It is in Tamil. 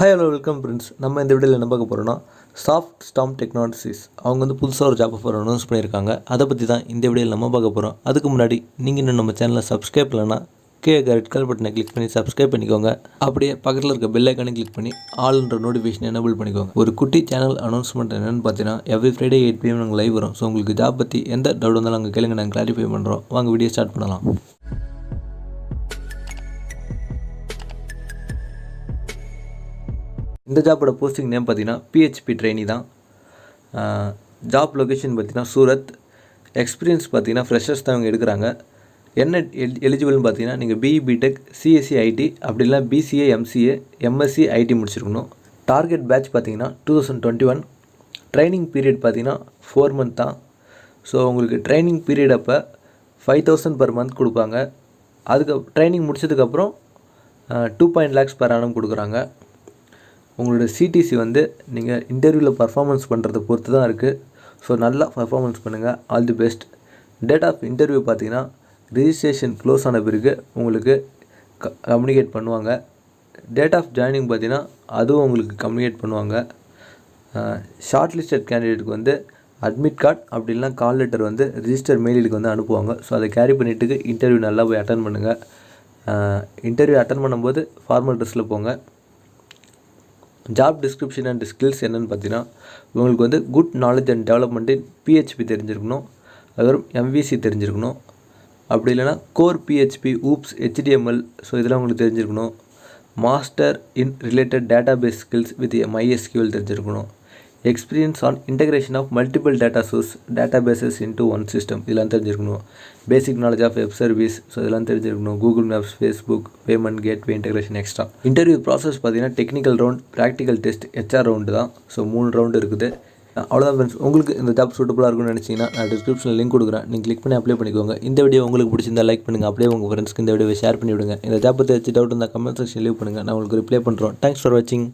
Hi hello welcome friends. நம்ம இந்த வீடியோவில் என்ன பார்க்க போகிறோம்னா SoftStorm Technosys அவங்க வந்து புதுசாக ஒரு ஜாப் ஆஃபர் அனௌன்ஸ் பண்ணியிருக்காங்க. அதை பற்றி தான் இந்த வீடியோவில் நம்ம பார்க்க போகிறோம். அதுக்கு முன்னாடி நீங்கள் இன்னும் நம்ம சேனலை சப்ஸ்கிரைப் பண்ணலன்னா கீழே ரெட் கலர் பட்டனை கிளிக் பண்ணி சப்ஸ்கிரைப் பண்ணிக்கோங்க. அப்படியே பக்கத்தில் இருக்க பெல் ஐக்கானே கிளிக் பண்ணி ஆல்ன்ற நோட்டிஃபிகேஷன் எனேபிள் பண்ணிக்கோங்க. ஒரு குட்டி சேனல் அனௌன்ஸ்மெண்ட் என்னென்னு பார்த்தீங்கன்னா எவ்ரி ஃப்ரைடே 8 PM நாங்கள் லைவ் வரும். ஸோ உங்களுக்கு ஜாப் பற்றி எந்த டவுட் வந்தாலும் நாங்கள் கேளுங்க, நாங்கள் கிளாரிஃபை பண்ணுறோம். வாங்க வீடியோ ஸ்டார்ட் பண்ணலாம். இந்த ஜாப்போட போஸ்டிங் நேம் பார்த்தீங்கன்னா PHP Trainee தான். ஜாப் லொக்கேஷன் பார்த்தீங்கன்னா சூரத். எக்ஸ்பீரியன்ஸ் பார்த்தீங்கன்னா ஃப்ரெஷர்ஸ் தான் அவங்க எடுக்கிறாங்க. என்ன எலிஜிபிள்னு பார்த்தீங்கன்னா நீங்கள் BE BTech CSE IT அப்படி இல்லை BCA MCA MSc IT முடிச்சிருக்கணும். டார்கெட் பேட்ச் பார்த்தீங்கன்னா 2021. ட்ரைனிங் பீரியட் பார்த்தீங்கன்னா 4 month தான். ஸோ உங்களுக்கு ட்ரைனிங் பீரியட் அப்போ 5,000 per month கொடுப்பாங்க. அதுக்கு ட்ரைனிங் முடிச்சதுக்கப்புறம் 2.5 lakhs per annum கொடுக்குறாங்க. உங்களோட CTC வந்து நீங்கள் இன்டர்வியூவில் பர்ஃபார்மன்ஸ் பண்ணுறதை பொறுத்து தான் இருக்குது. ஸோ நல்லா பர்ஃபார்மன்ஸ் பண்ணுங்கள். All the best. Date of interview பார்த்தீங்கன்னா ரிஜிஸ்ட்ரேஷன் க்ளோஸ் ஆன பிறகு உங்களுக்கு கம்யூனிகேட் பண்ணுவாங்க. டேட் ஆஃப் ஜாயினிங் பார்த்தீங்கன்னா அதுவும் உங்களுக்கு கம்யூனிகேட் பண்ணுவாங்க. ஷார்ட் லிஸ்டட் கேண்டிடேட்டுக்கு வந்து அட்மிட் கார்டு அப்படி இல்லைனா கால் லெட்டர் வந்து ரிஜிஸ்டர் மெயிலுக்கு வந்து அனுப்புவாங்க. ஸோ அதை கேரி பண்ணிவிட்டு இன்டர்வியூ நல்லா போய் அட்டன் பண்ணுங்கள். இன்டர்வியூ அட்டன் பண்ணும்போது ஃபார்மல் ட்ரெஸ்ஸில் போங்க. ஜாப் டிஸ்கிரிப்ஷன் அண்ட் ஸ்கில்ஸ் என்னென்னு பார்த்தீங்கன்னா உங்களுக்கு வந்து good knowledge and development in PHP தெரிஞ்சிருக்கணும். அதுக்கப்புறம் MVC தெரிஞ்சிருக்கணும். அப்படி இல்லைனா core PHP OOPS HTML so இதெல்லாம் உங்களுக்கு தெரிஞ்சிருக்கணும். Master in related database skills with MySQL தெரிஞ்சிருக்கணும். Experience on integration of multiple data source databases into one system இதெல்லாம் தெரிஞ்சிருக்கணும். Basic knowledge of web service so இதெல்லாம் தெரிஞ்சிருக்கணும். Google Maps, Facebook, payment gateway integration extra. Interview process பார்த்தீங்கன்னா technical round, practical test, HR round தான். ஸோ 3 ரவுண்டு இருக்குது. அவ்வளோதான் ஃப்ரெண்ட்ஸ். உங்களுக்கு இந்த ஜாப் சூட்டபுளாக இருக்கும்னு நினச்சிங்கன்னா நான் டிஸ்கிரிப்ஷனில் லிங்க் கொடுக்குறேன். நீங்கள் கிளிக் பண்ணி அப்ளை பண்ணிக்கோங்க. இந்த வீடியோ உங்களுக்கு பிடிச்சிருந்தா லைக் பண்ணுங்கள். அப்படியே உங்கள் ஃப்ரெண்ட்ஸ்க்கு இந்த வீடியோவை ஷேர் பண்ணி விடுங்க. இந்த ஜாப் பற்றி டவுட் இருந்தால் கமெண்ட் செக்ஷன் லீவ் பண்ணுங்கள். நான் உங்களுக்கு ரிப்ளை பண்ணுறோம். தேங்க்ஸ் ஃபார் வாட்சிங்.